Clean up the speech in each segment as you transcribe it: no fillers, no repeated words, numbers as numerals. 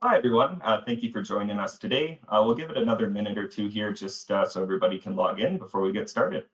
Hi, everyone. Thank you for joining us today. We'll give it another minute or two here just so everybody can log in before we get started.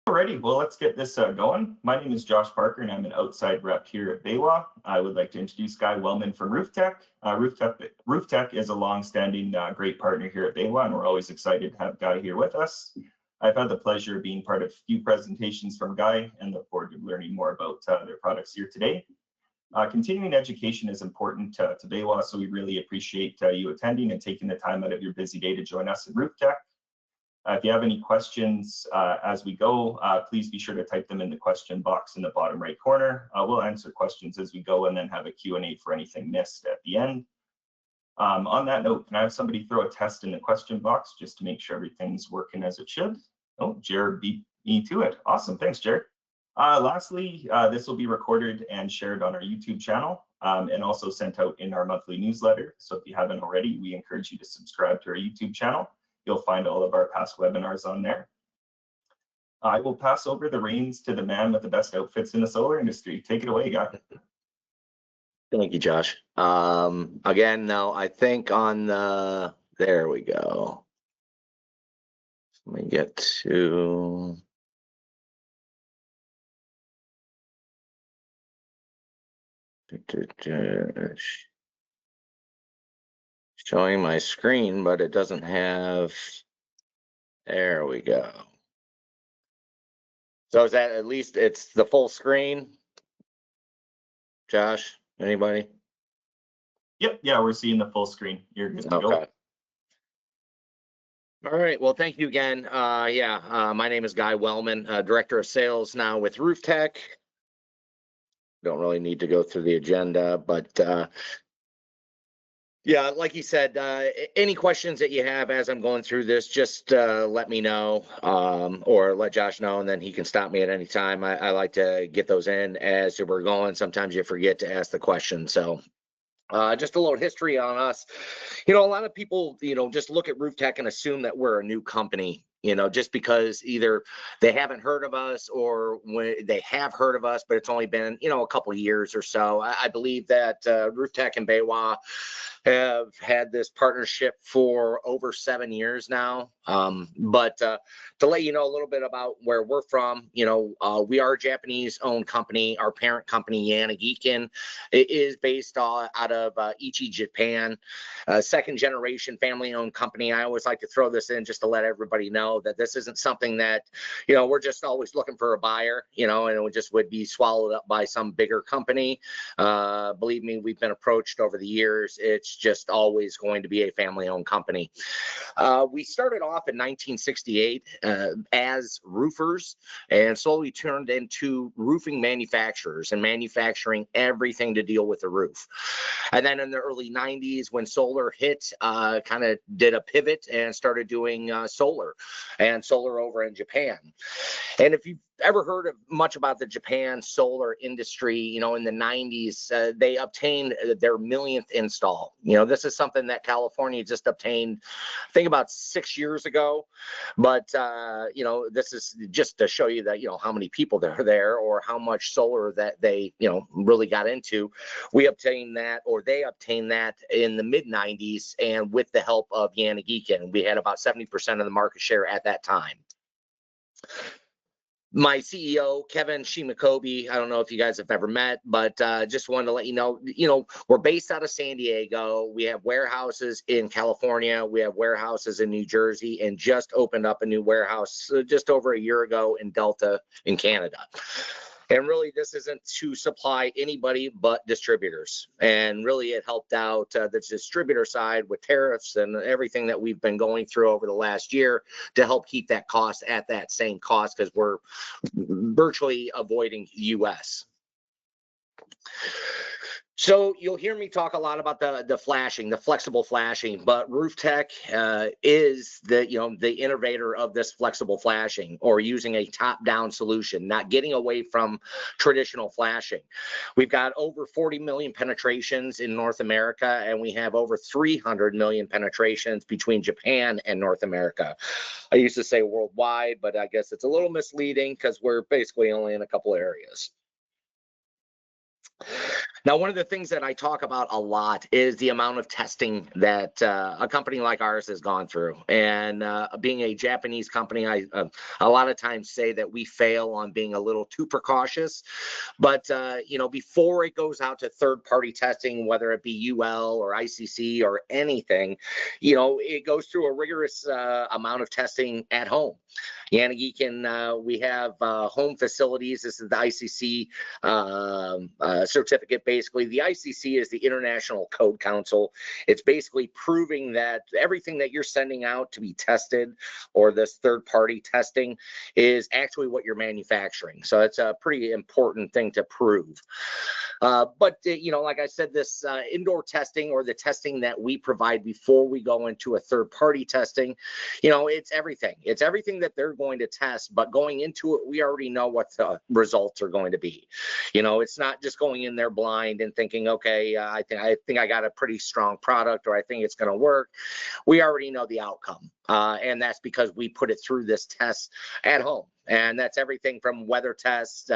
Alrighty, well, let's get this going. My name is Josh Parker, and I'm an outside rep here at BayWa. I would like to introduce Guy Wellman from Roof Tech. Roof Tech is a long-standing great partner here at BayWa, and we're always excited to have Guy here with us. I've had the pleasure of being part of a few presentations from Guy and look forward to learning more about their products here today. Continuing education is important to BayWa, so we really appreciate you attending and taking the time out of your busy day to join us at Roof Tech. If you have any questions as we go, please be sure to type them in the question box in the bottom right corner. We'll answer questions as we go and then have a Q&A for anything missed at the end. On that note, can I have somebody throw a test in the question box just to make sure everything's working as it should? Oh, Jared beat me to it. Awesome, thanks, Jared. Lastly, this will be recorded and shared on our YouTube channel and also sent out in our monthly newsletter. So if you haven't already, we encourage you to subscribe to our YouTube channel. You'll find all of our past webinars on there. I will pass over the reins to the man with the best outfits in the solar industry. Take it away, Guy. Thank you, Josh. Again, now I think on the, there we go. Let me get to. Showing my screen, but it doesn't have, there we go. So is that at least it's the full screen? Josh, anybody? Yep, yeah, we're seeing the full screen. You're good to go. All right, well, thank you again. My name is Guy Wellman, Director of Sales now with Roof Tech. Don't really need to go through the agenda, but yeah, like you said, any questions that you have as I'm going through this, just let me know or let Josh know, and then he can stop me at any time. I like to get those in as we're going. Sometimes you forget to ask the question. So just a little history on us. You know, a lot of people, just look at Roof Tech and assume that we're a new company. Just because either they haven't heard of us or when they have heard of us, but it's only been, a couple of years or so. I believe that Roof Tech and BayWa have had this partnership for over 7 years now. But to let you know a little bit about where we're from, we are a Japanese-owned company. Our parent company, Yanagiken, is based out of Ichi, Japan. Second-generation family-owned company. I always like to throw this in just to let everybody know that this isn't something that, we're just always looking for a buyer, and it just would be swallowed up by some bigger company. Believe me, we've been approached over the years. It's just always going to be a family-owned company. We started off in 1968 as roofers and slowly turned into roofing manufacturers and manufacturing everything to deal with the roof. And then in the early 90s, when solar hit, kind of did a pivot and started doing solar over in Japan. And if you've ever heard of much about the Japan solar industry, you know, in the 90s, they obtained their millionth install. You know, this is something that California just obtained, I think about 6 years ago. But, you know, this is just to show you that, you know, how many people there are there or how much solar that they, you know, really got into. We obtained that, or they obtained that in the mid 90s. And with the help of Yanagikin, we had about 70% of the market share at that time. My CEO, Kevin Shimakobi, I don't know if you guys have ever met, but just wanted to let you know, we're based out of San Diego. We have warehouses in California. We have warehouses in New Jersey, and just opened up a new warehouse just over a year ago in Delta in Canada. And really, this isn't to supply anybody but distributors. And really, it helped out the distributor side with tariffs and everything that we've been going through over the last year to help keep that cost at that same cost, because we're virtually avoiding US. So you'll hear me talk a lot about the flashing, the flexible flashing, but RoofTech is the innovator of this flexible flashing, or using a top-down solution, not getting away from traditional flashing. We've got over 40 million penetrations in North America, and we have over 300 million penetrations between Japan and North America. I used to say worldwide, but I guess it's a little misleading because we're basically only in a couple areas. Now, one of the things that I talk about a lot is the amount of testing that a company like ours has gone through. And being a Japanese company, I a lot of times say that we fail on being a little too precautious. But, before it goes out to third-party testing, whether it be UL or ICC or anything, it goes through a rigorous amount of testing at home. Yanagikin, we have home facilities. This is the ICC certificate. Basically, the ICC is the International Code Council. It's basically proving that everything that you're sending out to be tested, or this third-party testing, is actually what you're manufacturing. So it's a pretty important thing to prove. But like I said, this indoor testing, or the testing that we provide before we go into a third-party testing, it's everything. It's everything that they're going to test, but going into it, we already know what the results are going to be. It's not just going in there blind and thinking, okay, I think I got a pretty strong product, or I think it's going to work. We already know the outcome, and that's because we put it through this test at home. And that's everything from weather tests,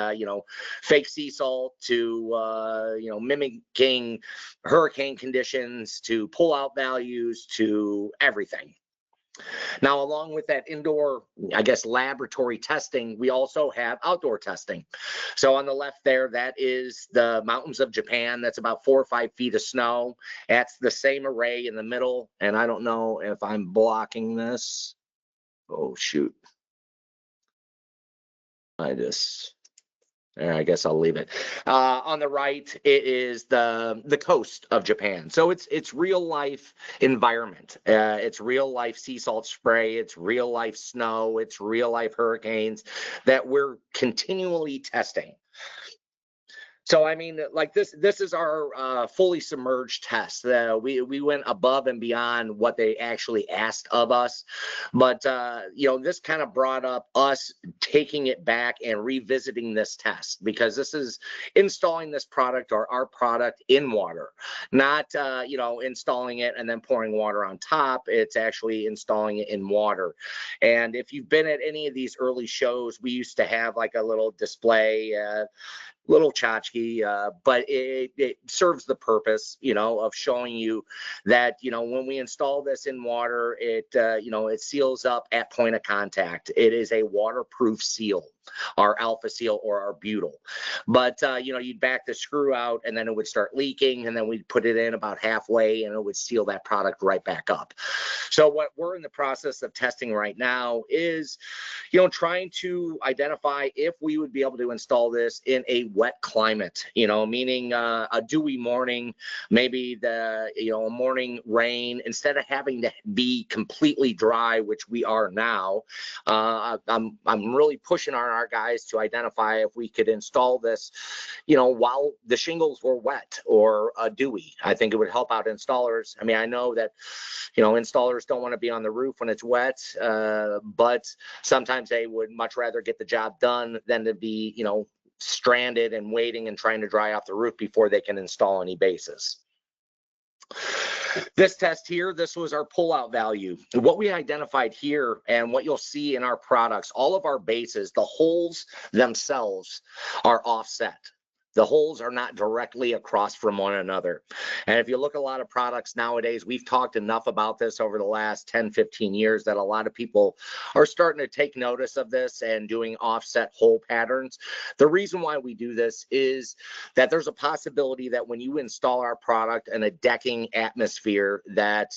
fake sea salt, to, mimicking hurricane conditions, to pull-out values, to everything. Now, along with that indoor, laboratory testing, we also have outdoor testing. So on the left there, that is the mountains of Japan. That's about 4 or 5 feet of snow. That's the same array in the middle. And I don't know if I'm blocking this. Oh, shoot. I guess I'll leave it. On the right, it is the coast of Japan. So it's real life environment. It's real life sea salt spray. It's real life snow. It's real life hurricanes that we're continually testing. So, this is our fully submerged test. We went above and beyond what they actually asked of us. But, this kind of brought up us taking it back and revisiting this test, because this is installing this product, or our product, in water, not, installing it and then pouring water on top. It's actually installing it in water. And if you've been at any of these early shows, we used to have like a little display, little tchotchke, but it serves the purpose, of showing you that, when we install this in water, it seals up at point of contact. It is a waterproof seal, our AlphaSeal or our butyl. But, you'd back the screw out, and then it would start leaking, and then we'd put it in about halfway, and it would seal that product right back up. So what we're in the process of testing right now is, trying to identify if we would be able to install this in a wet climate, meaning a dewy morning, maybe a morning rain, instead of having to be completely dry, which we are now. I'm really pushing on our guys to identify if we could install this, while the shingles were wet or dewy. I think it would help out installers. I mean, I know that, installers don't want to be on the roof when it's wet, but sometimes they would much rather get the job done than to be, stranded and waiting and trying to dry off the roof before they can install any bases. This test here, this was our pullout value. What we identified here and what you'll see in our products, all of our bases, the holes themselves are offset. The holes are not directly across from one another. And if you look at a lot of products nowadays, we've talked enough about this over the last 10, 15 years that a lot of people are starting to take notice of this and doing offset hole patterns. The reason why we do this is that there's a possibility that when you install our product in a decking atmosphere, that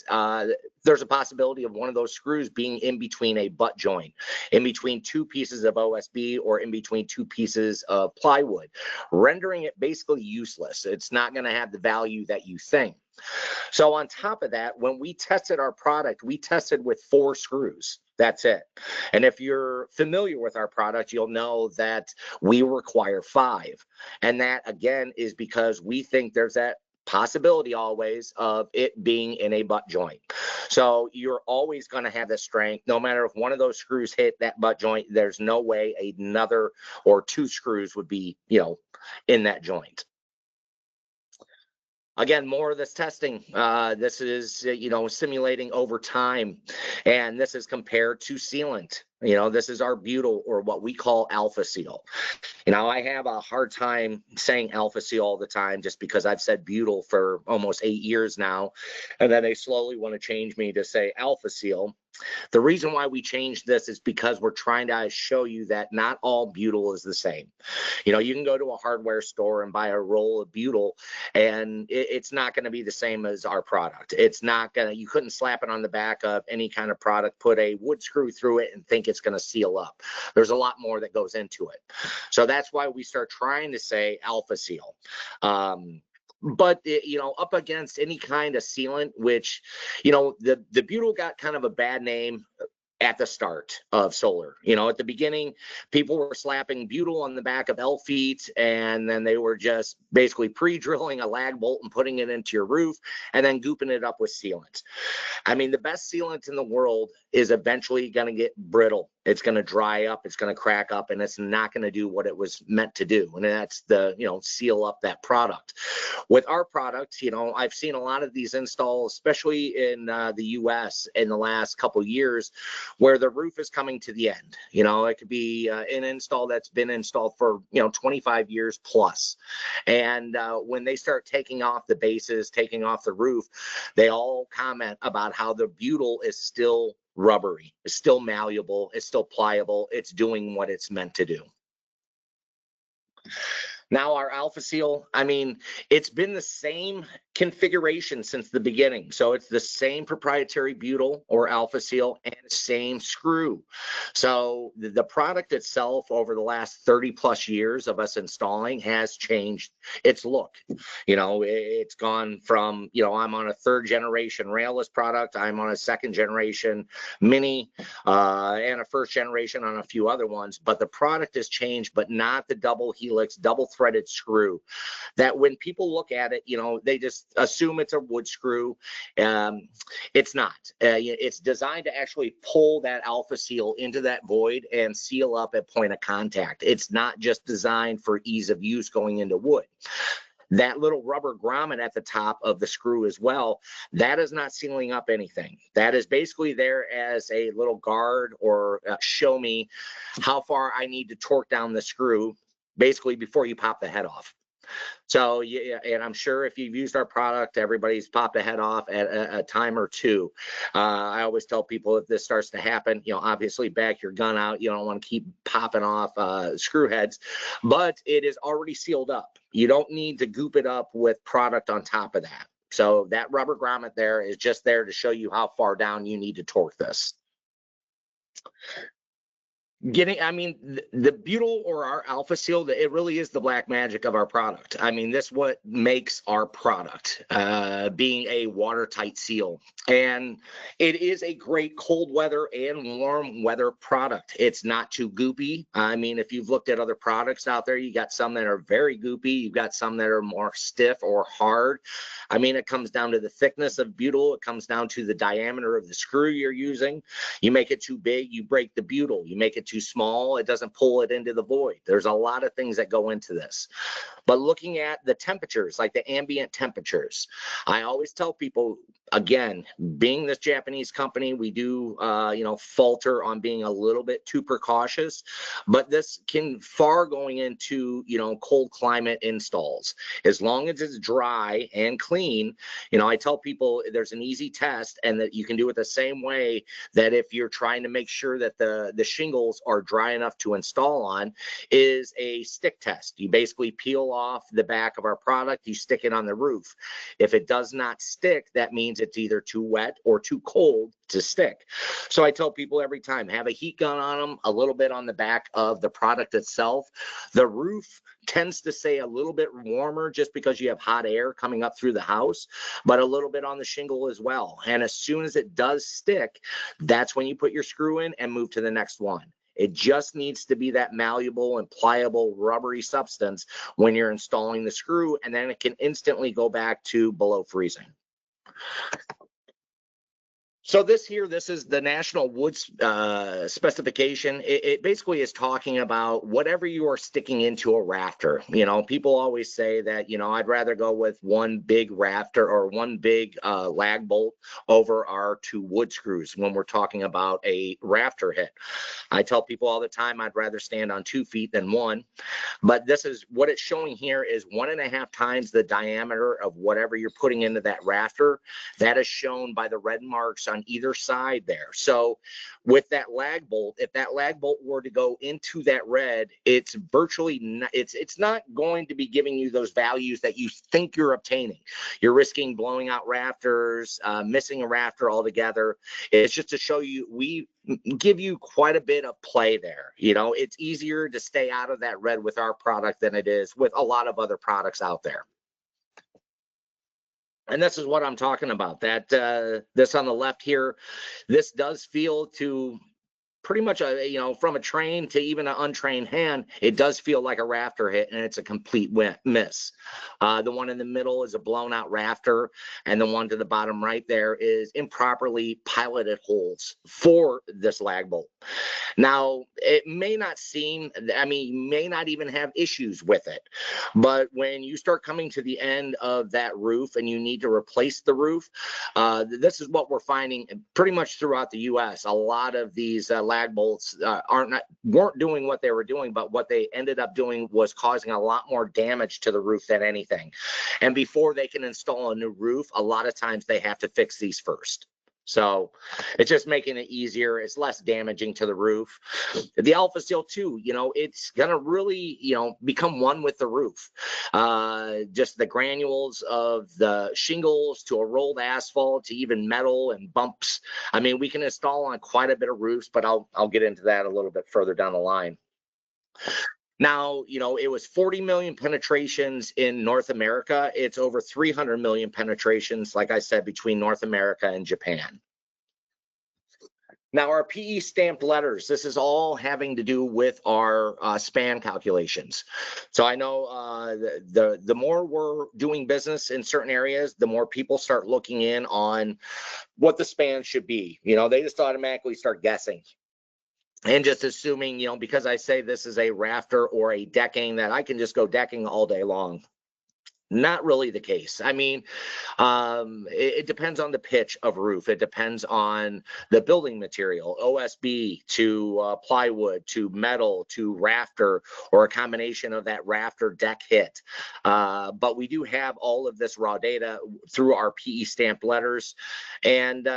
there's a possibility of one of those screws being in between a butt joint, in between two pieces of OSB, or in between two pieces of plywood, rendering it basically useless. It's not going to have the value that you think. So on top of that, when we tested our product, we tested with 4 screws. That's it. And if you're familiar with our product, you'll know that we require 5. And that, again, is because we think there's that possibility always of it being in a butt joint. So you're always going to have the strength. No matter if one of those screws hit that butt joint, there's no way another or 2 screws would be, in that joint. Again, more of this testing. This is, simulating over time, and this is compared to sealant. This is our butyl, or what we call AlphaSeal. I have a hard time saying AlphaSeal all the time just because I've said butyl for almost 8 years now, and then they slowly want to change me to say AlphaSeal. The reason why we changed this is because we're trying to show you that not all butyl is the same. You can go to a hardware store and buy a roll of butyl, and it's not going to be the same as our product. It's not going to, you couldn't slap it on the back of any kind of product, put a wood screw through it and think it's going to seal up. There's a lot more that goes into it. So that's why we start trying to say AlphaSeal. But up against any kind of sealant, which, the butyl got kind of a bad name at the start of solar. At the beginning, people were slapping butyl on the back of L feet, and then they were just basically pre-drilling a lag bolt and putting it into your roof and then gooping it up with sealant. I mean, the best sealant in the world is eventually going to get brittle. It's going to dry up, it's going to crack up, and it's not going to do what it was meant to do. And that's the, seal up that product. With our product, I've seen a lot of these installs, especially in the US in the last couple of years, where the roof is coming to the end. It could be an install that's been installed for, 25 years plus. And when they start taking off the bases, taking off the roof, they all comment about how the butyl is still rubbery, it's still malleable, it's still pliable, it's doing what it's meant to do. Now our AlphaSeal, I mean, it's been the same configuration since the beginning. So it's the same proprietary butyl or AlphaSeal and the same screw. So the product itself over the last 30 plus years of us installing has changed its look. It's gone from, I'm on a 3rd generation railless product, I'm on a 2nd generation mini, and a 1st generation on a few other ones, but the product has changed, but not the double helix, double threaded screw that when people look at it, they just assume it's a wood screw. It's not. It's designed to actually pull that AlphaSeal into that void and seal up at point of contact. It's not just designed for ease of use going into wood. That little rubber grommet at the top of the screw as well, that is not sealing up anything. That is basically there as a little guard or show me how far I need to torque down the screw, basically before you pop the head off. So, yeah, and I'm sure if you've used our product, everybody's popped a head off at a time or two. I always tell people if this starts to happen, obviously back your gun out. You don't want to keep popping off screw heads, but it is already sealed up. You don't need to goop it up with product on top of that. So that rubber grommet there is just there to show you how far down you need to torque this. I mean, the Butyl or our AlphaSeal, it really is the black magic of our product. I mean, this what makes our product, being a watertight seal. And it is a great cold weather and warm weather product. It's not too goopy. I mean, if you've looked at other products out there, you got some that are very goopy. You've got some that are more stiff or hard. I mean, it comes down to the thickness of Butyl. It comes down to the diameter of the screw you're using. You make it too big, you break the Butyl. You make it too small, it doesn't pull it into the void. There's a lot of things that go into this. But looking at the temperatures, like the ambient temperatures, I always tell people, again, being this Japanese company, we do, falter on being a little bit too precautious, but this can far going into, cold climate installs. As long as it's dry and clean, I tell people there's an easy test and that you can do it the same way that if you're trying to make sure that the shingles are dry enough to install on, is a stick test. You basically peel off the back of our product, you stick it on the roof. If it does not stick, that means it's either too wet or too cold to stick. So I tell people every time, have a heat gun on them, a little bit on the back of the product itself. The roof tends to stay a little bit warmer just because you have hot air coming up through the house, but a little bit on the shingle as well. And as soon as it does stick, that's when you put your screw in and move to the next one. It just needs to be that malleable and pliable rubbery substance when you're installing the screw, and then it can instantly go back to below freezing. So this is the National Wood specification. It basically is talking about whatever you are sticking into a rafter. People always say that, I'd rather go with one big rafter or one big lag bolt over our 2 wood screws when we're talking about a rafter hit. I tell people all the time, I'd rather stand on 2 feet than 1. But this is what it's showing here is 1.5 times the diameter of whatever you're putting into that rafter. That is shown by the red marks on either side there. So with that lag bolt, if that lag bolt were to go into that red, it's virtually not, it's not going to be giving you those values that you think you're obtaining. You're risking blowing out rafters, missing a rafter altogether. It's just to show you we give you quite a bit of play there. It's easier to stay out of that red with our product than it is with a lot of other products out there. And this is what I'm talking about, that this on the left here, this does feel to pretty much from a trained to even an untrained hand, it does feel like a rafter hit, and it's a complete miss. The one in the middle is a blown out rafter, and the one to the bottom right there is improperly piloted holes for this lag bolt. Now, it may not seem, you may not even have issues with it, but when you start coming to the end of that roof and you need to replace the roof, this is what we're finding pretty much throughout the U.S. A lot of these lag bolts weren't doing what they were doing, but what they ended up doing was causing a lot more damage to the roof than anything. And before they can install a new roof, a lot of times they have to fix these first. So it's just making it easier. It's less damaging to the roof. The AlphaSeal 2, it's going to really, become one with the roof. Just the granules of the shingles to a rolled asphalt to even metal and bumps. We can install on quite a bit of roofs, but I'll get into that a little bit further down the line. Now, it was 40 million penetrations in North America. It's over 300 million penetrations, like I said, between North America and Japan. Now, our PE stamped letters, this is all having to do with our span calculations. So I know the more we're doing business in certain areas, the more people start looking in on what the span should be. They just automatically start guessing. And just assuming, because I say this is a rafter or a decking, that I can just go decking all day long. Not really the case. It depends on the pitch of roof. It depends on the building material, OSB to plywood to metal to rafter, or a combination of that rafter deck hit. But we do have all of this raw data through our PE stamped letters. And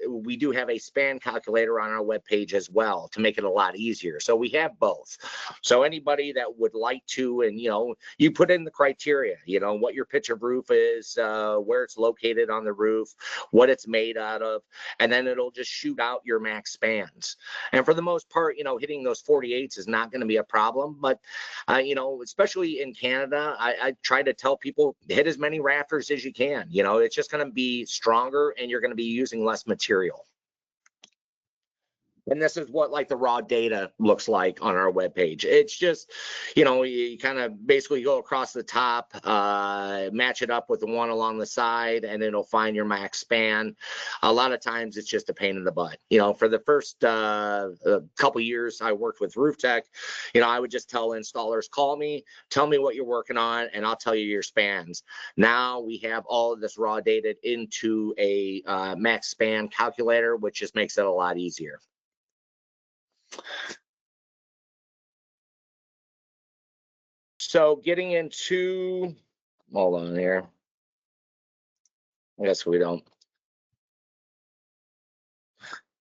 we do have a span calculator on our webpage as well to make it a lot easier. So we have both. So anybody that would like to, and you put in the criteria, what your pitch of roof is, where it's located on the roof, what it's made out of, and then it'll just shoot out your max spans. And for the most part, hitting those 48s is not going to be a problem. But, especially in Canada, I try to tell people hit as many rafters as you can. It's just going to be stronger and you're going to be using less material. And this is what like the raw data looks like on our webpage. It's just, you kind of basically go across the top, match it up with the one along the side, and it'll find your max span. A lot of times it's just a pain in the butt. For the first couple years I worked with Roof Tech, I would just tell installers, call me, tell me what you're working on, and I'll tell you your spans. Now we have all of this raw data into a max span calculator, which just makes it a lot easier. So getting into, hold on here. I guess we don't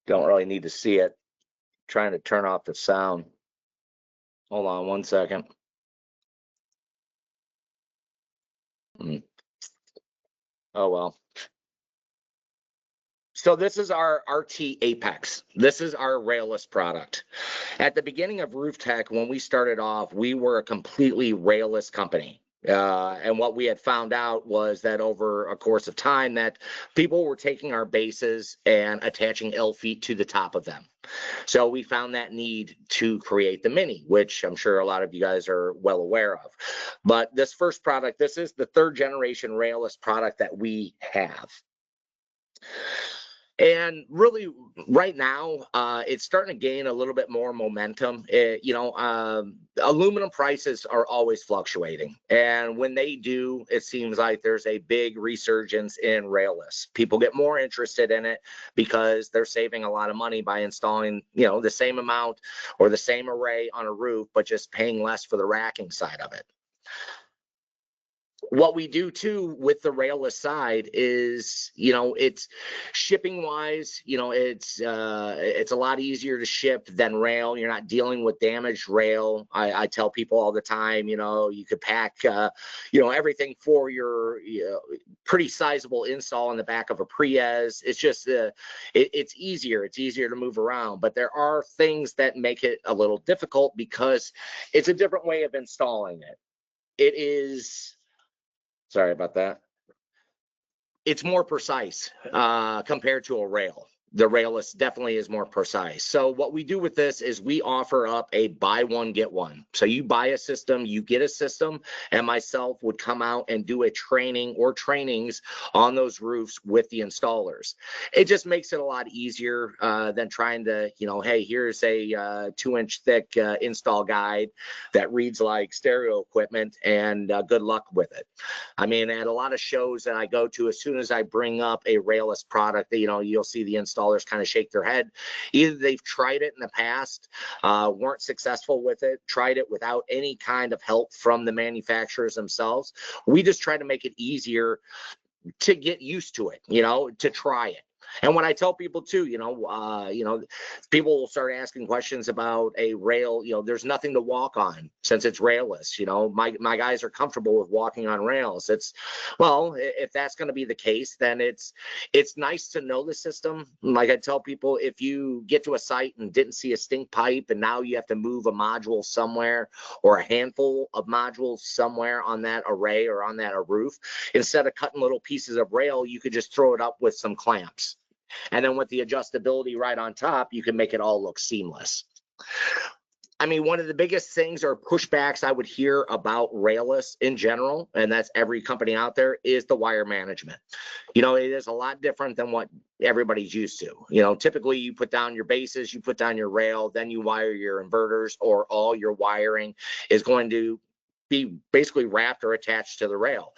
really need to see it. Trying to turn off the sound. Hold on one second. Oh, well. So this is our RT Apex. This is our railless product. At the beginning of Roof Tech, when we started off, we were a completely railless company. And what we had found out was that over a course of time that people were taking our bases and attaching L feet to the top of them. So we found that need to create the Mini, which I'm sure a lot of you guys are well aware of. But this first product, this is the 3rd generation railless product that we have. And really, right now, it's starting to gain a little bit more momentum. Aluminum prices are always fluctuating. And when they do, it seems like there's a big resurgence in railless. People get more interested in it because they're saving a lot of money by installing, the same amount or the same array on a roof, but just paying less for the racking side of it. What we do too with the railless side is, it's shipping wise, it's a lot easier to ship than rail. You're not dealing with damaged rail. I tell people all the time, you could pack, everything for your pretty sizable install in the back of a Prius. It's just, it's easier. It's easier to move around, but there are things that make it a little difficult because it's a different way of installing it. It is, sorry about that. It's more precise compared to a rail. The railless definitely is more precise. So what we do with this is we offer up a buy one, get one. So you buy a system, you get a system, and myself would come out and do a training or trainings on those roofs with the installers. It just makes it a lot easier than trying to, hey, here's a 2-inch thick install guide that reads like stereo equipment, and good luck with it. I mean, at a lot of shows that I go to, as soon as I bring up a railless product, you'll see the installers kind of shake their head. Either they've tried it in the past, weren't successful with it, tried it without any kind of help from the manufacturers themselves. We just try to make it easier to get used to it, to try it. And when I tell people too, people will start asking questions about a rail. There's nothing to walk on since it's railless. My guys are comfortable with walking on rails. If that's going to be the case, then it's nice to know the system. Like I tell people, if you get to a site and didn't see a stink pipe, and now you have to move a module somewhere or a handful of modules somewhere on that array or on that roof, instead of cutting little pieces of rail, you could just throw it up with some clamps. And then with the adjustability right on top, you can make it all look seamless. I mean, one of the biggest things or pushbacks I would hear about railless in general, and that's every company out there, is the wire management. It is a lot different than what everybody's used to. Typically you put down your bases, you put down your rail, then you wire your inverters, or all your wiring is going to be basically wrapped or attached to the rail.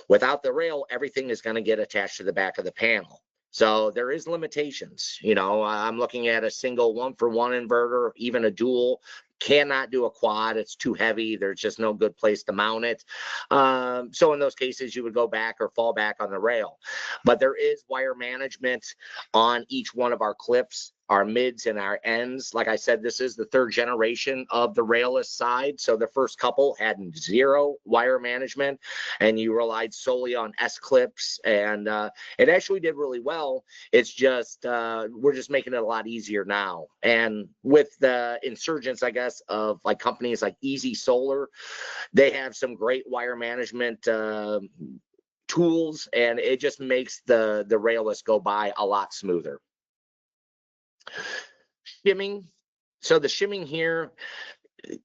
Without the rail, everything is going to get attached to the back of the panel. So there is limitations. I'm looking at a single 1-for-1 inverter, even a dual. Cannot do a quad. It's too heavy. There's just no good place to mount it. So in those cases, you would go back or fall back on the rail. But there is wire management on each one of our clips, our mids and our ends. Like I said, this is the third generation of the railless side. So the first couple had zero wire management, and you relied solely on S-clips, and it actually did really well. It's just we're just making it a lot easier now. And with the insurgence, I guess, of like companies like Easy Solar, they have some great wire management tools, and it just makes the railless go by a lot smoother. Shimming. So the shimming here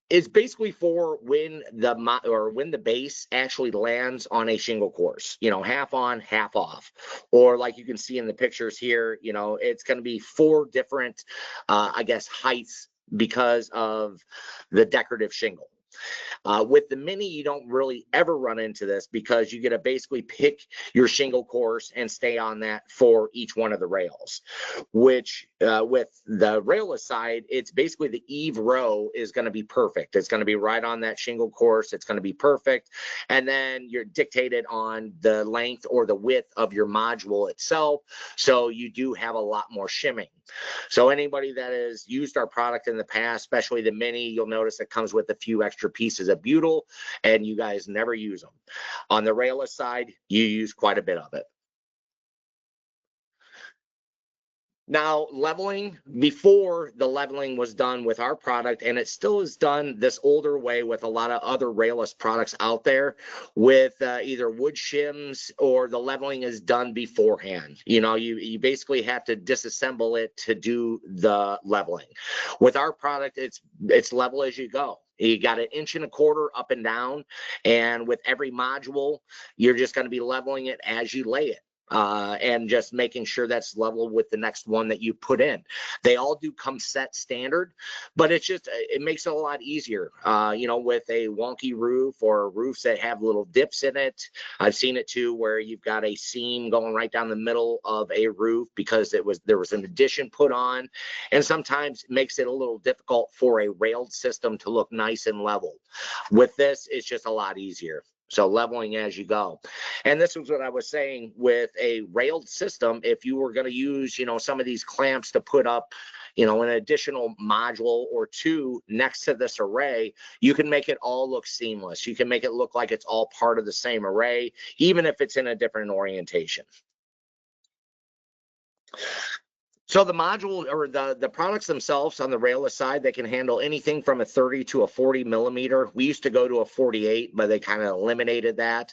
is basically for when the base actually lands on a shingle course, you know, half on, half off, or like you can see in the pictures here, you know, it's going to be 4 different, I guess, heights because of the decorative shingle. With the Mini, you don't really ever run into this because you get to basically pick your shingle course and stay on that for each one of the rails. Which with the railless side, it's basically the eave row is going to be perfect. It's going to be right on that shingle course. It's going to be perfect. And then you're dictated on the length or the width of your module itself. So you do have a lot more shimming. So anybody that has used our product in the past, especially the Mini, you'll notice it comes with a few extra pieces of butyl, and you guys never use them. On the railless side, you use quite a bit of it. Now, leveling, before the leveling was done with our product, and it still is done this older way with a lot of other railless products out there with either wood shims, or the leveling is done beforehand. You know, you basically have to disassemble it to do the leveling. With our product, it's level as you go. You got 1.25 inches up and down, and with every module, you're just going to be leveling it as you lay it. And just making sure that's level with the next one that you put in. They all do come set standard, but it makes it a lot easier. You know, with a wonky roof or roofs that have little dips in it, I've seen it too, where you've got a seam going right down the middle of a roof because there was an addition put on, and sometimes it makes it a little difficult for a railed system to look nice and level. With this, it's just a lot easier. So leveling as you go. And this was what I was saying with a railed system. If you were going to use, you know, some of these clamps to put up, you know, an additional module or 2 next to this array, you can make it all look seamless. You can make it look like it's all part of the same array, even if it's in a different orientation. So the module, or the products themselves on the railless side, they can handle anything from a 30 to a 40 millimeter. We used to go to a 48, but they kind of eliminated that.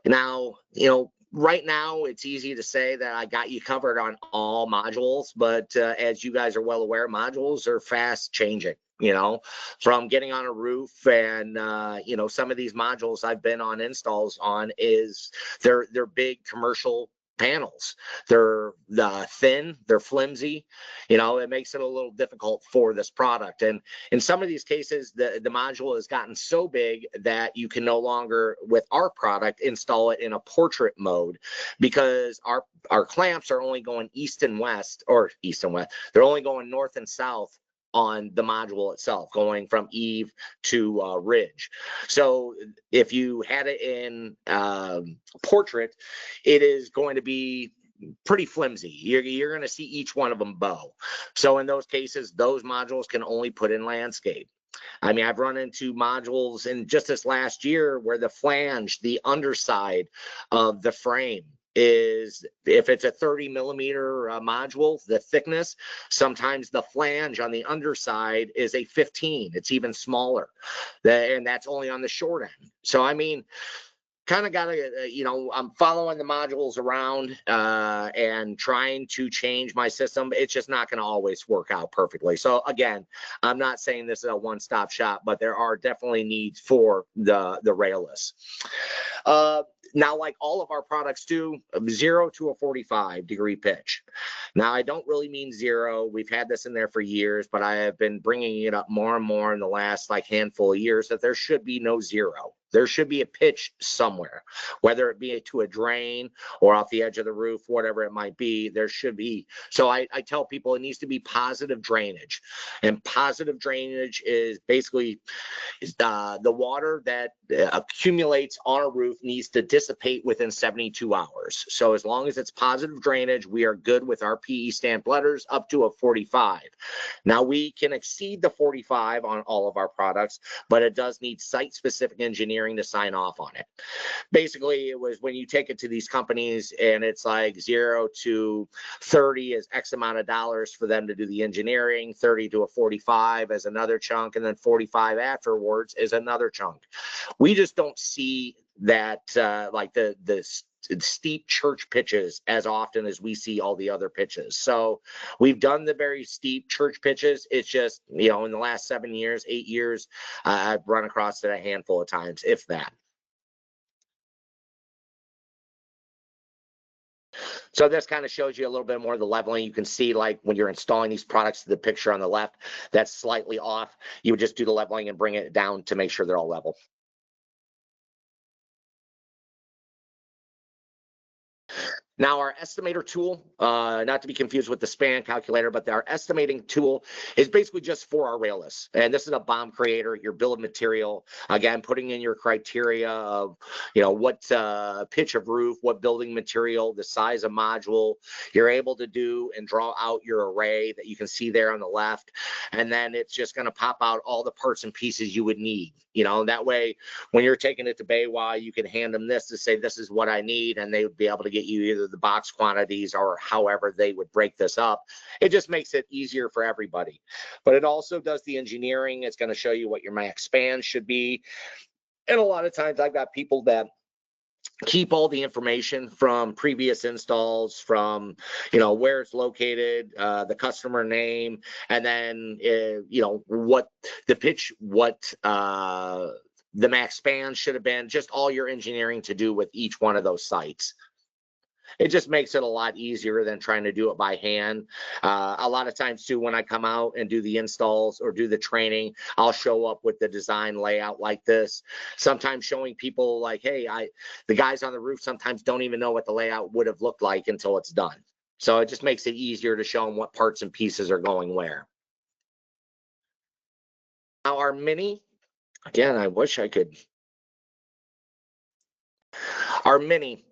Now, you know, right now it's easy to say that I got you covered on all modules, but as you guys are well aware, modules are fast changing. You know, from getting on a roof, and you know, some of these modules I've been on installs on is they're big commercial panels. They're thin, they're flimsy. You know, it makes it a little difficult for this product. And in some of these cases, the module has gotten so big that you can no longer, with our product, install it in a portrait mode, because our clamps are only going east and west. They're only going north and south on the module itself, going from eave to ridge. So if you had it in portrait, it is going to be pretty flimsy. You're going to see each one of them bow. So in those cases, those modules can only put in landscape. I mean, I've run into modules in just this last year where the flange, the underside of the frame, is, if it's a 30 millimeter module, the thickness, sometimes the flange on the underside is a 15. It's even smaller, and that's only on the short end. So I mean, kind of got to, you know, I'm following the modules around and trying to change my system. It's just not going to always work out perfectly. So again, I'm not saying this is a one-stop shop, but there are definitely needs for the railless. Now, like all of our products do, 0 to a 45-degree pitch. Now, I don't really mean 0. We've had this in there for years, but I have been bringing it up more and more in the last handful of years that there should be no 0. There should be a pitch somewhere, whether it be to a drain or off the edge of the roof, whatever it might be, there should be. So I tell people it needs to be positive drainage. And positive drainage is basically the water that accumulates on a roof needs to dissipate within 72 hours. So as long as it's positive drainage, we are good with our PE stamped letters up to a 45. Now we can exceed the 45 on all of our products, but it does need site-specific engineering to sign off on it. Basically, it was when you take it to these companies and it's like 0 to 30 is X amount of dollars for them to do the engineering, 30 to a 45 as another chunk, and then 45 afterwards is another chunk. We just don't see that like the steep church pitches as often as we see all the other pitches. So we've done the very steep church pitches. It's just, you know, in the last 7 years, 8 years, I've run across it a handful of times, if that. So this kind of shows you a little bit more of the leveling. You can see, like, when you're installing these products, the picture on the left, that's slightly off. You would just do the leveling and bring it down to make sure they're all level. Now our estimator tool, not to be confused with the span calculator, but our estimating tool is basically just for our rail lists. And this is a BOM creator, your bill of material. Again, putting in your criteria of, you know, what pitch of roof, what building material, the size of module. You're able to do and draw out your array that you can see there on the left. And then it's just going to pop out all the parts and pieces you would need. You know, that way, when you're taking it to BayWa, you can hand them this to say, this is what I need. And they would be able to get you either the box quantities or however they would break this up. It just makes it easier for everybody. But it also does the engineering. It's going to show you what your max span should be. And a lot of times I've got people that keep all the information from previous installs, from, you know, where it's located, the customer name, and then, you know, what the pitch, what the max span should have been, just all your engineering to do with each one of those sites. It just makes it a lot easier than trying to do it by hand. A lot of times too, when I come out and do the installs or do the training, I'll show up with the design layout like this. Sometimes showing people like, hey, the guys on the roof sometimes don't even know what the layout would have looked like until it's done. So it just makes it easier to show them what parts and pieces are going where. Now our mini, again, I wish I could. Our mini,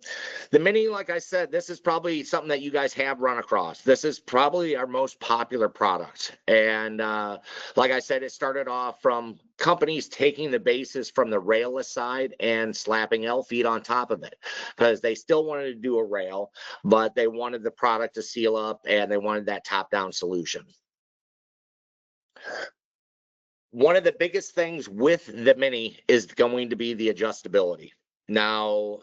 the mini, like I said, this is probably something that you guys have run across. This is probably our most popular product. And like I said, it started off from companies taking the bases from the railless side and slapping L feet on top of it, because they still wanted to do a rail, but they wanted the product to seal up and they wanted that top-down solution. One of the biggest things with the mini is going to be the adjustability. Now,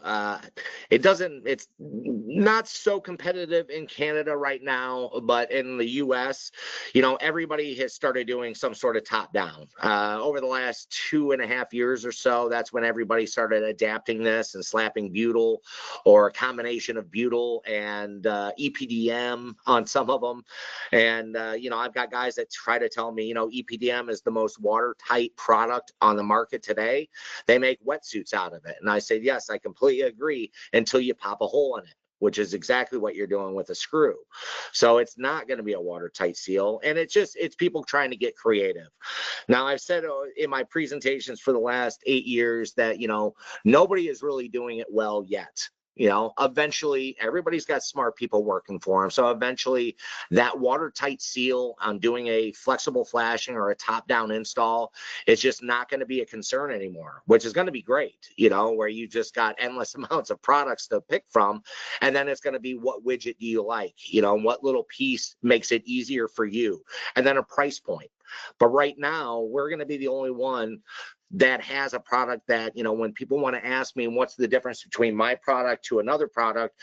it's not so competitive in Canada right now, but in the US, you know, everybody has started doing some sort of top down. Over the last 2.5 years or so, that's when everybody started adapting this and slapping butyl or a combination of butyl and EPDM on some of them. And, you know, I've got guys that try to tell me, you know, EPDM is the most watertight product on the market today. They make wetsuits out of it. And I say, yes, I completely agree, until you pop a hole in it, which is exactly what you're doing with a screw. So it's not going to be a watertight seal. And it's people trying to get creative. Now, I've said in my presentations for the last 8 years that, you know, nobody is really doing it well yet. You know, eventually everybody's got smart people working for them. So eventually that watertight seal on doing a flexible flashing or a top-down install is just not going to be a concern anymore, which is going to be great, you know, where you just got endless amounts of products to pick from. And then it's going to be, what widget do you like? You know, what little piece makes it easier for you? And then a price point. But right now, we're going to be the only one that has a product that, you know, when people want to ask me what's the difference between my product to another product,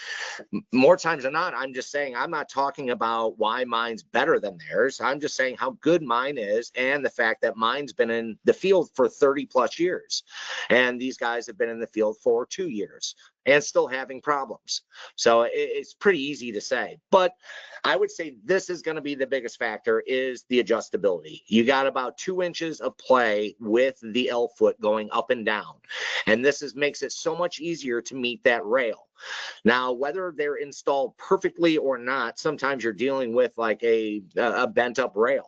more times than not, I'm just saying, I'm not talking about why mine's better than theirs. I'm just saying how good mine is, and the fact that mine's been in the field for 30 plus years. And these guys have been in the field for 2 years. and still having problems. So it's pretty easy to say, but I would say this is going to be the biggest factor is the adjustability. You got about 2 inches of play with the L foot going up and down. And this makes it so much easier to meet that rail. Now, whether they're installed perfectly or not, sometimes you're dealing with like a bent up rail.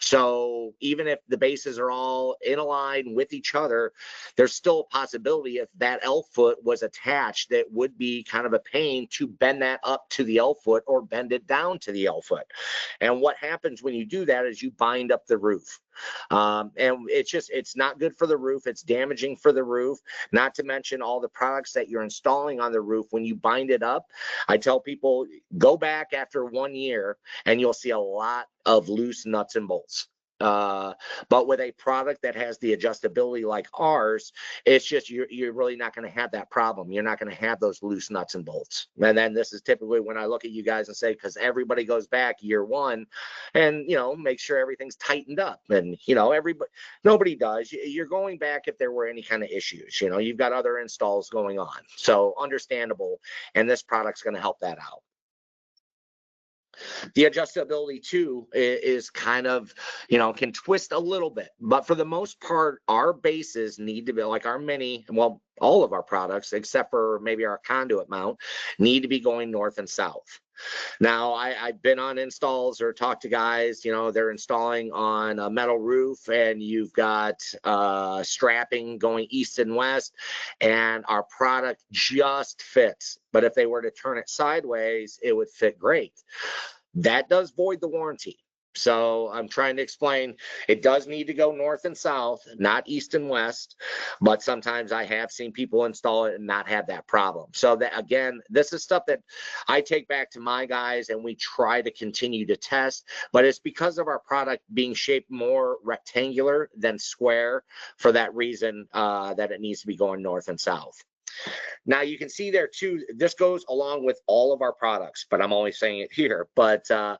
So even if the bases are all in a line with each other, there's still a possibility if that L foot was attached that would be kind of a pain to bend that up to the L foot or bend it down to the L foot. And what happens when you do that is you bind up the roof. And it's not good for the roof. It's damaging for the roof, not to mention all the products that you're installing on the roof. When you bind it up, I tell people go back after 1 year and you'll see a lot of loose nuts and bolts. But with a product that has the adjustability like ours, it's just you're really not going to have that problem. You're not going to have those loose nuts and bolts. And then this is typically when I look at you guys and say, because everybody goes back year one and, make sure everything's tightened up. And, nobody does. You're going back if there were any kind of issues. You've got other installs going on. So understandable. And this product's going to help that out. The adjustability too is kind of, can twist a little bit, but for the most part, our bases need to be like our mini, well, all of our products, except for maybe our conduit mount, need to be going north and south. Now, I've been on installs or talked to guys, they're installing on a metal roof and you've got strapping going east and west, and our product just fits. But if they were to turn it sideways, it would fit great. That does void the warranty. So I'm trying to explain it does need to go north and south, not east and west, but sometimes I have seen people install it and not have that problem. So that, again, this is stuff that I take back to my guys and we try to continue to test, but it's because of our product being shaped more rectangular than square for that reason that it needs to be going north and south. Now you can see there too, this goes along with all of our products, but I'm only saying it here. But, our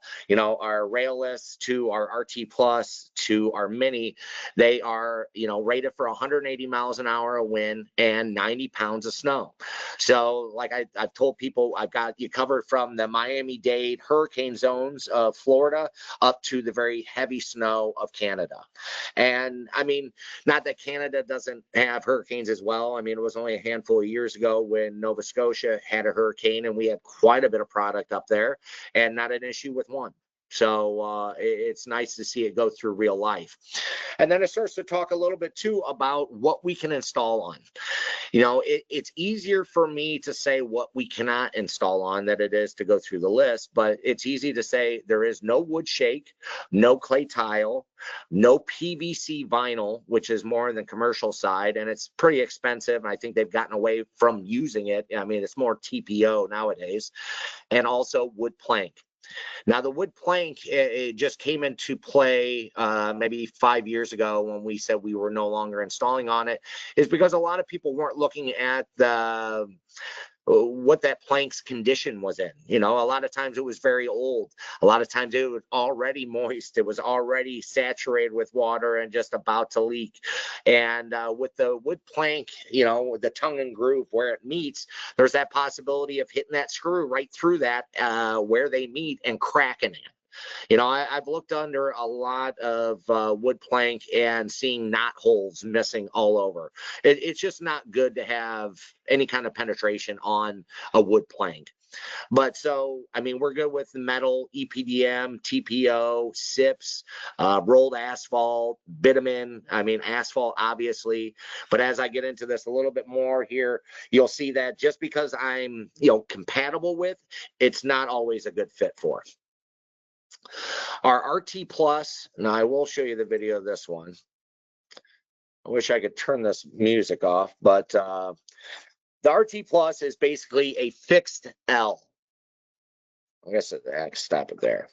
railless to our RT Plus to our Mini, they are, rated for 180 miles an hour of wind and 90 pounds of snow. So like I've told people, I've got you covered from the Miami-Dade hurricane zones of Florida up to the very heavy snow of Canada. And I mean, not that Canada doesn't have hurricanes as well. I mean, it was only a handful of years ago when Nova Scotia had a hurricane and we had quite a bit of product up there and not an issue with one. So it's nice to see it go through real life. And then it starts to talk a little bit too about what we can install on. It's easier for me to say what we cannot install on than it is to go through the list, but it's easy to say there is no wood shake, no clay tile, no PVC vinyl, which is more on the commercial side, and it's pretty expensive. I think they've gotten away from using it. I mean, it's more TPO nowadays, and also wood plank. Now, the wood plank, it just came into play maybe 5 years ago when we said we were no longer installing on it, is because a lot of people weren't looking at what that plank's condition was in. A lot of times it was very old. A lot of times it was already moist. It was already saturated with water and just about to leak. And with the wood plank, the tongue and groove where it meets, there's that possibility of hitting that screw right through that where they meet and cracking it. I've looked under a lot of wood plank and seeing knot holes missing all over. It's just not good to have any kind of penetration on a wood plank. But so, I mean, we're good with metal, EPDM, TPO, SIPs, rolled asphalt, bitumen, asphalt, obviously. But as I get into this a little bit more here, you'll see that just because I'm, compatible with, it's not always a good fit for. Our RT Plus, now I will show you the video of this one. I wish I could turn this music off, but the RT Plus is basically a fixed L. I guess I can stop it there.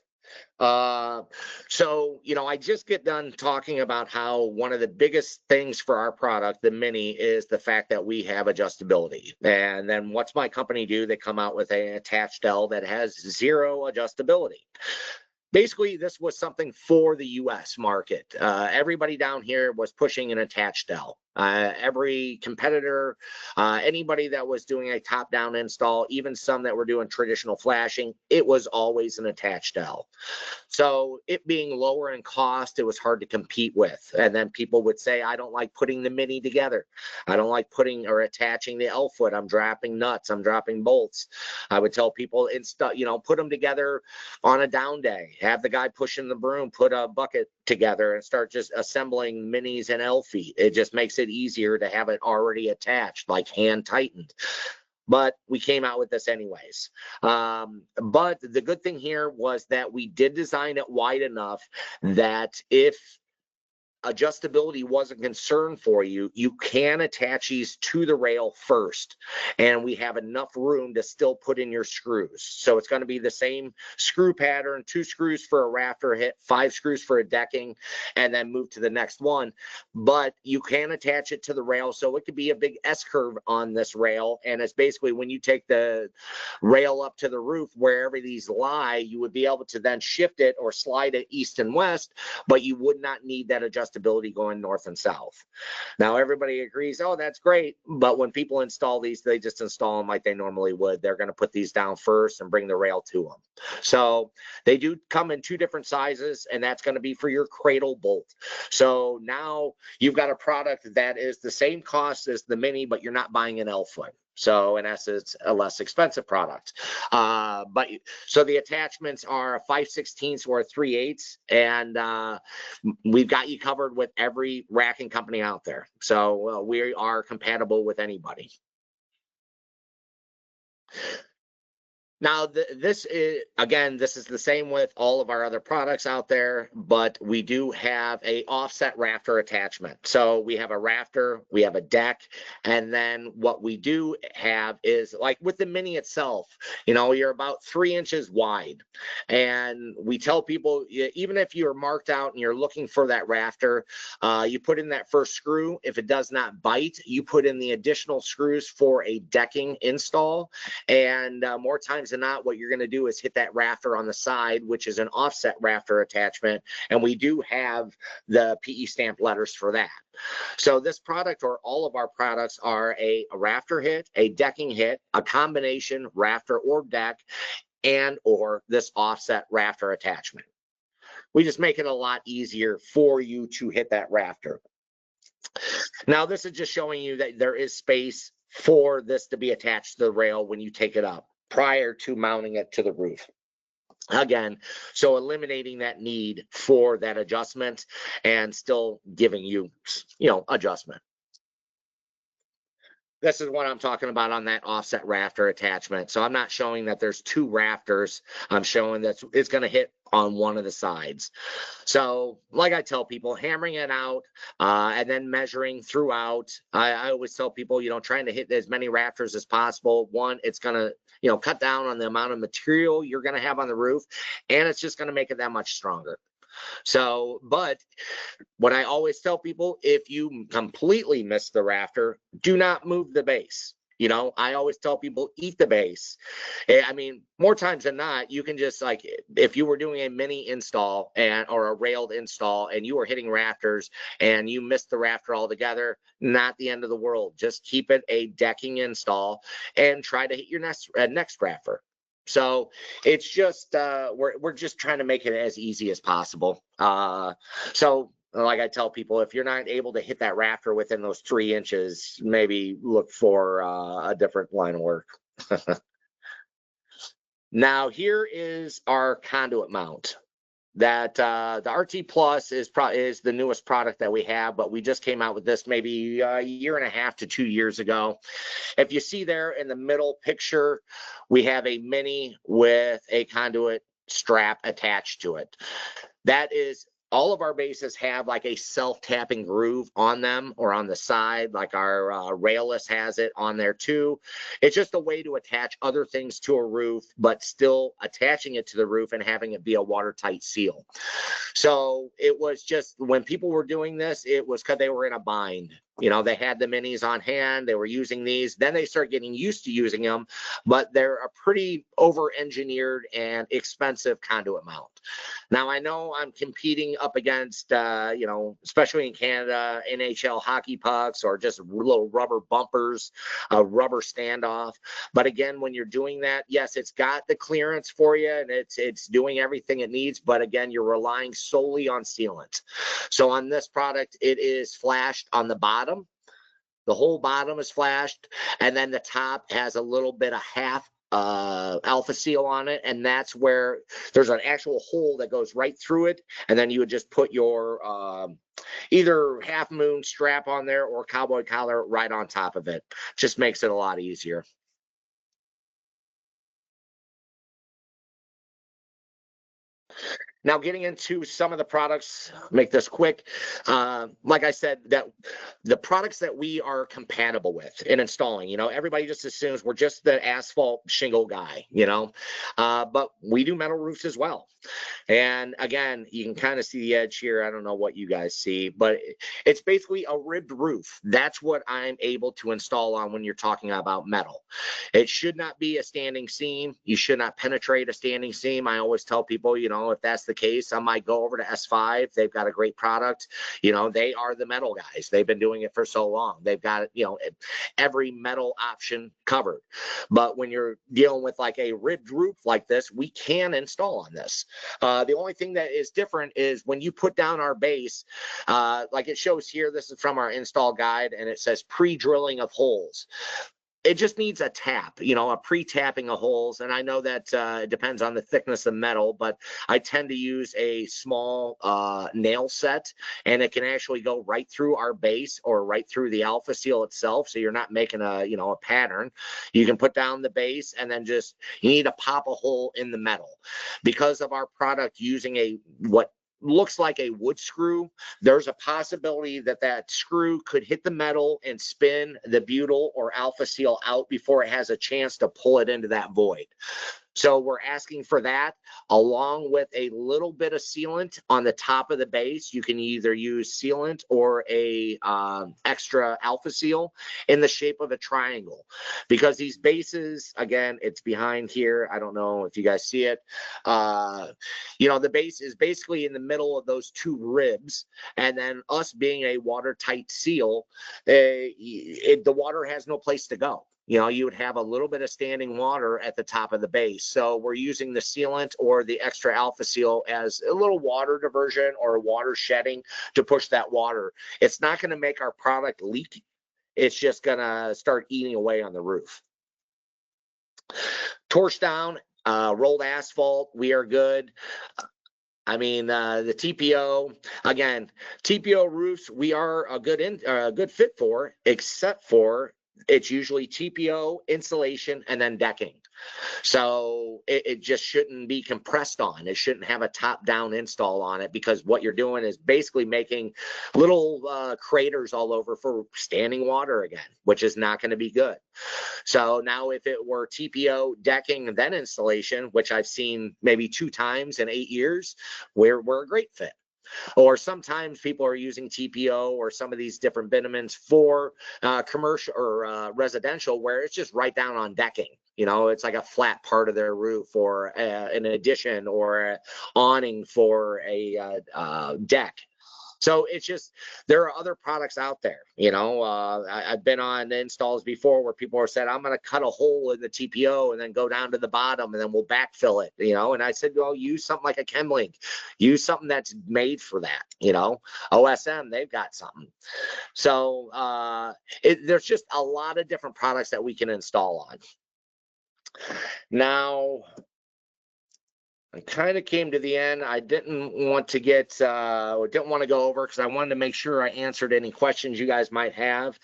So, I just get done talking about how one of the biggest things for our product, the Mini, is the fact that we have adjustability. And then what's my company do? They come out with an attached L that has zero adjustability. basically, this was something for the U.S. market. Everybody down here was pushing an attached dell. Every competitor, anybody that was doing a top-down install, even some that were doing traditional flashing, it was always an attached dell. So it being lower in cost, it was hard to compete with. And then people would say, I don't like putting the mini together. I don't like putting or attaching the L foot. I'm dropping nuts. I'm dropping bolts. I would tell people, put them together on a down day. Have the guy pushing the broom, put a bucket together and start just assembling minis and L feet. It just makes it easier to have it already attached, like hand tightened. But we came out with this anyways. But the good thing here was that we did design it wide enough that if adjustability wasn't a concern for you, you can attach these to the rail first, and we have enough room to still put in your screws. So it's going to be the same screw pattern, 2 screws for a rafter hit, 5 screws for a decking, and then move to the next one. But you can attach it to the rail, so it could be a big S-curve on this rail, and it's basically when you take the rail up to the roof, wherever these lie, you would be able to then shift it or slide it east and west, but you would not need that adjustability going north and south. Now everybody agrees, oh, that's great, but when people install these, they just install them like they normally would. They're going to put these down first and bring the rail to them. So they do come in 2 different sizes, and that's going to be for your cradle bolt. So now you've got a product that is the same cost as the mini, but you're not buying an L foot. So in essence, a less expensive product. But so the attachments are a 5/16 or a 3/8, and we've got you covered with every racking company out there. So we are compatible with anybody. Now, this is the same with all of our other products out there, but we do have a offset rafter attachment. So we have a rafter, we have a deck, and then what we do have is, like with the mini itself, you're about 3 inches wide. And we tell people, even if you're marked out and you're looking for that rafter, you put in that first screw. If it does not bite, you put in the additional screws for a decking install. And more times than not, what you're going to do is hit that rafter on the side, which is an offset rafter attachment, and we do have the PE stamp letters for that. So this product, or all of our products, are a rafter hit, a decking hit, a combination rafter or deck, and or this offset rafter attachment. We just make it a lot easier for you to hit that rafter. Now this is just showing you that there is space for this to be attached to the rail when you take it up, prior to mounting it to the roof. Again, so eliminating that need for that adjustment and still giving you, adjustment. This is what I'm talking about on that offset rafter attachment. So I'm not showing that there's 2 rafters. I'm showing that it's going to hit on one of the sides. So like I tell people, hammering it out and then measuring throughout. I always tell people, trying to hit as many rafters as possible. One, it's going to, cut down on the amount of material you're going to have on the roof, and it's just going to make it that much stronger. So, but what I always tell people, if you completely miss the rafter, do not move the base. I always tell people, eat the base. I mean, more times than not, you can just, like, if you were doing a mini install or a railed install and you were hitting rafters and you missed the rafter altogether, not the end of the world. Just keep it a decking install and try to hit your next rafter. So it's just we're just trying to make it as easy as possible. So like I tell people, if you're not able to hit that rafter within those 3 inches, maybe look for a different line of work. Now here is our conduit mount. That the RT Plus is the newest product that we have, but we just came out with this maybe a year and a half to 2 years ago. If you see there in the middle picture, we have a mini with a conduit strap attached to it. That is, all of our bases have like a self-tapping groove on them or on the side, like our railless has it on there too. It's just a way to attach other things to a roof, but still attaching it to the roof and having it be a watertight seal. So it was just, when people were doing this, it was because they were in a bind. You know, they had the minis on hand, they were using these, then they start getting used to using them, but they're a pretty over-engineered and expensive conduit mount. Now, I know I'm competing up against, you know, especially in Canada, NHL hockey pucks or just little rubber bumpers, a rubber standoff. But again, when you're doing that, yes, it's got the clearance for you and it's doing everything it needs. But again, you're relying solely on sealant. So on this product, it is flashed on the bottom. The whole bottom is flashed, and then the top has a little bit of half AlphaSeal on it, and that's where there's an actual hole that goes right through it, and then you would just put your either half moon strap on there or cowboy collar right on top of it. Just makes it a lot easier. Now, getting into some of the products, make this quick. Like I said, that the products that we are compatible with in installing, you know, everybody just assumes we're just the asphalt shingle guy, you know, but we do metal roofs as well. And again, you can kind of see the edge here. I don't know what you guys see, but it's basically a ribbed roof. That's what I'm able to install on when you're talking about metal. It should not be a standing seam. You should not penetrate a standing seam. I always tell people, you know, if that's the case, I might go over to S5. They've got a great product. You know, they are the metal guys. They've been doing it for so long. They've got, you know, every metal option covered. But when you're dealing with like a ribbed roof like this, we can install on this. The only thing that is different is when you put down our base, like it shows here, this is from our install guide, and it says pre-drilling of holes. It just needs a tap, you know, a pre-tapping of holes. And I know that it depends on the thickness of metal, but I tend to use a small nail set, and it can actually go right through our base or right through the AlphaSeal itself. So you're not making a, you know, a pattern. You can put down the base and then just, you need to pop a hole in the metal. Because of our product using what looks like a wood screw, there's a possibility that that screw could hit the metal and spin the butyl or AlphaSeal out before it has a chance to pull it into that void. So we're asking for that, along with a little bit of sealant on the top of the base. You can either use sealant or a extra AlphaSeal in the shape of a triangle, because these bases, again, it's behind here. I don't know if you guys see it. You know, the base is basically in the middle of those two ribs, and then us being a watertight seal, the water has no place to go. You know, you would have a little bit of standing water at the top of the base. So we're using the sealant or the extra AlphaSeal as a little water diversion or water shedding to push that water. It's not going to make our product leak. It's just going to start eating away on the roof. Torch down, rolled asphalt, we are good. I mean, the TPO, again, TPO roofs, we are a good fit for, except for it's usually TPO, insulation, and then decking. So it just shouldn't be compressed on. It shouldn't have a top-down install on it, because what you're doing is basically making little craters all over for standing water again, which is not going to be good. So now if it were TPO, decking, and then installation, which I've seen maybe 2 times in 8 years, we're a great fit. Or sometimes people are using TPO or some of these different bitumens for commercial or residential, where it's just right down on decking. You know, it's like a flat part of their roof, or an addition or an awning for a deck. So it's just, there are other products out there. You know, I've been on installs before where people are said, I'm going to cut a hole in the TPO and then go down to the bottom and then we'll backfill it, you know. And I said, well, use something like a ChemLink, use something that's made for that, you know. OSM, they've got something. So there's just a lot of different products that we can install on. Now, I kind of came to the end. I didn't want to go over, because I wanted to make sure I answered any questions you guys might have.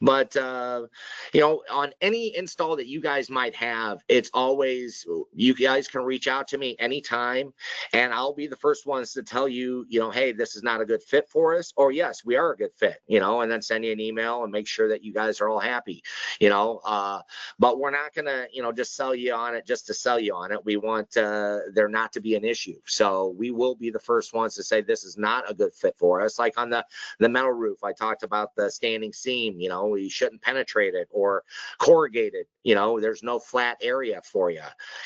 But you know, on any install that you guys might have, it's always, you guys can reach out to me anytime, and I'll be the first ones to tell you, you know, hey, this is not a good fit for us, or yes, we are a good fit, you know, and then send you an email and make sure that you guys are all happy, you know. But we're not gonna, you know, just sell you on it just to sell you on it. We want there there not to be an issue. So we will be the first ones to say this is not a good fit for us. Like on the metal roof, I talked about the standing seam, you know, you shouldn't penetrate it, or corrugated, you know, there's no flat area for you.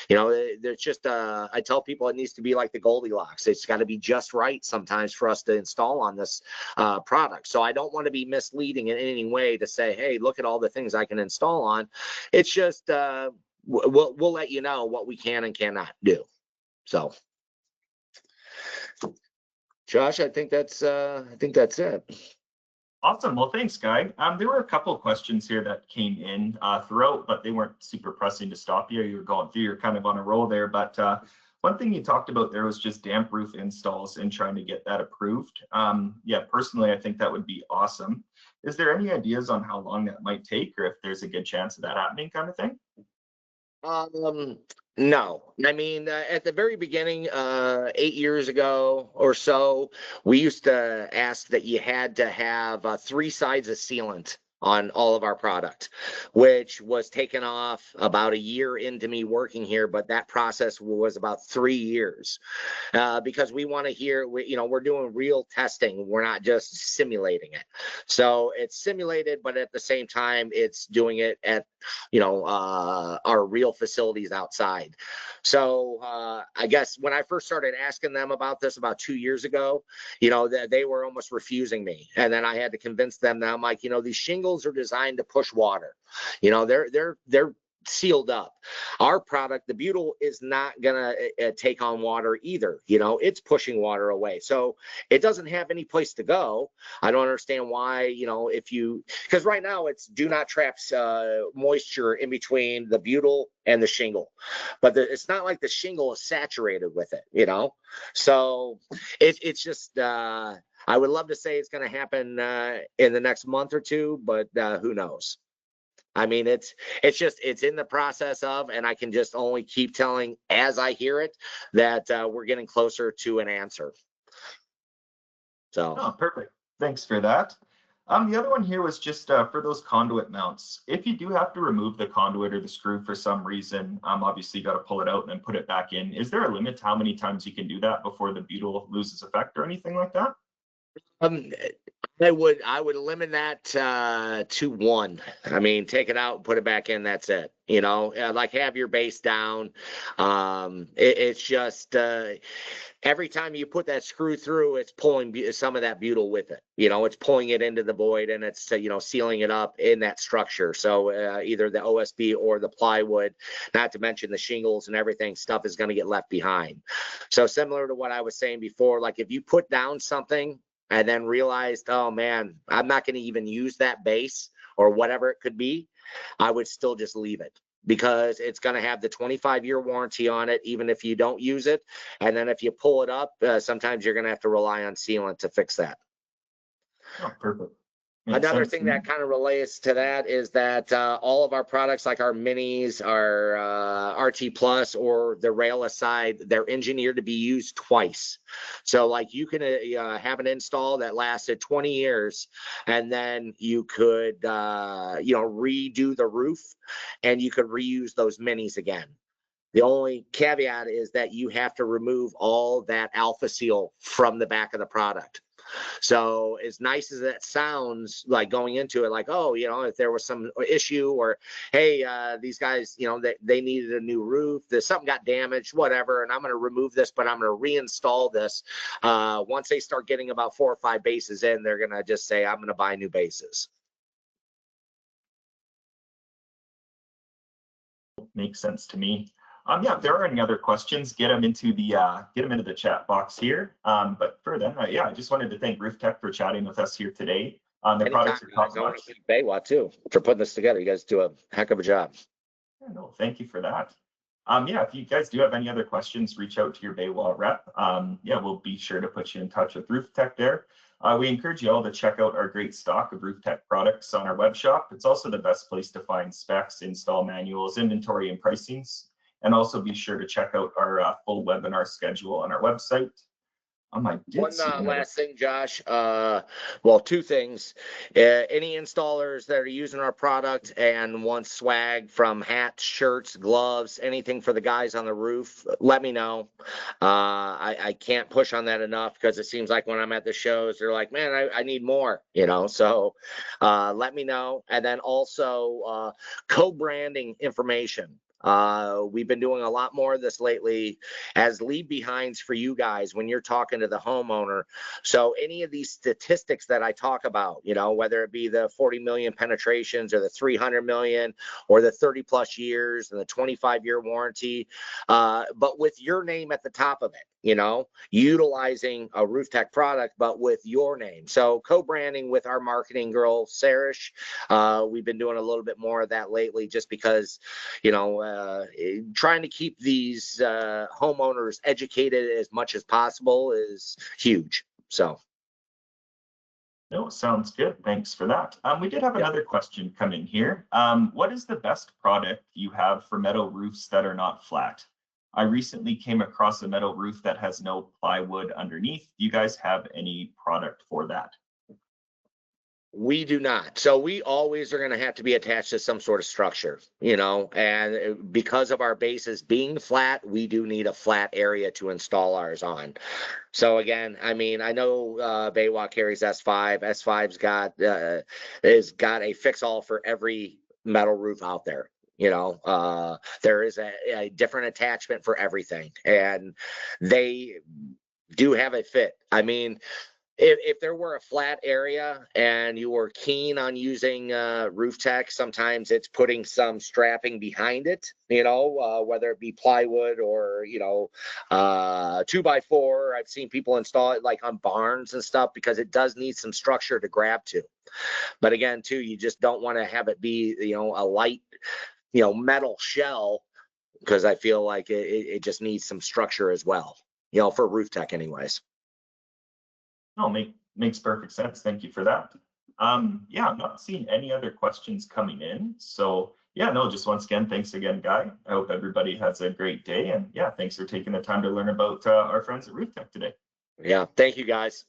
You know, there's just, I tell people it needs to be like the Goldilocks. It's got to be just right sometimes for us to install on this product. So I don't want to be misleading in any way to say, hey, look at all the things I can install on. It's just, we'll let you know what we can and cannot do. So, Josh, I think that's it. Awesome. Well, thanks, Guy. There were a couple of questions here that came in throughout, but they weren't super pressing to stop you. You were going through, you're kind of on a roll there. But one thing you talked about there was just damp roof installs and trying to get that approved. Yeah, personally, I think that would be awesome. Is there any ideas on how long that might take, or if there's a good chance of that happening, kind of thing? No, I mean, at the very beginning, 8 years ago or so, we used to ask that you had to have 3 sides of sealant on all of our product, which was taken off about a year into me working here, but that process was about 3 years, because we want to hear, you know, we're doing real testing. We're not just simulating it. So it's simulated, but at the same time, it's doing it at, you know, our real facilities outside. So I guess when I first started asking them about this about 2 years ago, you know, they were almost refusing me. And then I had to convince them that I'm like, you know, these shingles are designed to push water. You know, they're sealed up. Our product, the butyl, is not gonna take on water either. You know, it's pushing water away, so it doesn't have any place to go. I don't understand why, you know, if you, because right now it's do not trap moisture in between the butyl and the shingle, but it's not like the shingle is saturated with it, you know. So it's just I would love to say it's going to happen in the next month or two, but who knows? I mean, it's in the process of, and I can just only keep telling as I hear it that we're getting closer to an answer. So. Oh, perfect. Thanks for that. The other one here was just for those conduit mounts. If you do have to remove the conduit or the screw for some reason, obviously you got to pull it out and then put it back in. Is there a limit to how many times you can do that before the butyl loses effect or anything like that? I would limit that to 1. I mean, take it out and put it back in. That's it. You know, like have your base down. It's just every time you put that screw through, it's pulling some of that butyl with it. You know, it's pulling it into the void, and it's you know, sealing it up in that structure. So either the OSB or the plywood, not to mention the shingles and everything, stuff is going to get left behind. So similar to what I was saying before, like if you put down something and then realized, oh man, I'm not going to even use that base or whatever it could be, I would still just leave it, because it's going to have the 25-year warranty on it, even if you don't use it. And then if you pull it up, sometimes you're going to have to rely on sealant to fix that. Oh, perfect. Another thing that kind of relates to that is that all of our products, like our minis, our RT Plus, or the rail aside, they're engineered to be used twice. So like you can have an install that lasted 20 years, and then you could, you know, redo the roof, and you could reuse those minis again. The only caveat is that you have to remove all that AlphaSeal from the back of the product. So as nice as that sounds, like going into it, like, oh, you know, if there was some issue, or, hey, these guys, you know, they needed a new roof, there's something got damaged, whatever, and I'm going to remove this, but I'm going to reinstall this. Once they start getting about 4 or 5 bases in, they're going to just say, I'm going to buy new bases. Makes sense to me. Yeah, if there are any other questions, get them into the chat box here. But for then, yeah, I just wanted to thank Roof Tech for chatting with us here today. The products are top notch. BayWa too for putting this together. You guys do a heck of a job. Yeah, no, thank you for that. Yeah, if you guys do have any other questions, reach out to your BayWa rep. Yeah, we'll be sure to put you in touch with Roof Tech there. We encourage you all to check out our great stock of Roof Tech products on our web shop. It's also the best place to find specs, install manuals, inventory, and pricings. And also be sure to check out our full webinar schedule on our website. I did One see another. last thing, Josh. Well, two things. Any installers that are using our product and want swag from hats, shirts, gloves, anything for the guys on the roof, let me know. I can't push on that enough because it seems like when I'm at the shows, they're like, man, I need more, you know, so let me know. And then also co-branding information. We've been doing a lot more of this lately as leave behinds for you guys when you're talking to the homeowner. So any of these statistics that I talk about, you know, whether it be the 40 million penetrations or the 300 million or the 30 plus years and the 25-year warranty, but with your name at the top of it, you know, utilizing a Roof Tech product, but with your name. So co-branding with our marketing girl, Sarish. We've been doing a little bit more of that lately just because, you know, trying to keep these homeowners educated as much as possible is huge. So. No, sounds good. Thanks for that. We did have another question come in here. What is the best product you have for metal roofs that are not flat? I recently came across a metal roof that has no plywood underneath. Do you guys have any product for that? We do not. So we always are going to have to be attached to some sort of structure, you know, and because of our bases being flat, we do need a flat area to install ours on. So again, I mean, I know BayWa carries S5. S5's got a fix-all for every metal roof out there. You know, there is a different attachment for everything, and they do have a fit. I mean, if there were a flat area and you were keen on using Roof Tech, sometimes it's putting some strapping behind it, you know, whether it be plywood or, you know, 2x4. I've seen people install it like on barns and stuff because it does need some structure to grab to. But again, too, you just don't want to have it be, you know, a light, you know, metal shell, because I feel like it just needs some structure as well, you know, for Roof Tech anyways. No, makes perfect sense. Thank you for that. Yeah, I'm not seeing any other questions coming in. So yeah, no, just once again, thanks again, Guy. I hope everybody has a great day. And yeah, thanks for taking the time to learn about our friends at Roof Tech today. Yeah, thank you guys.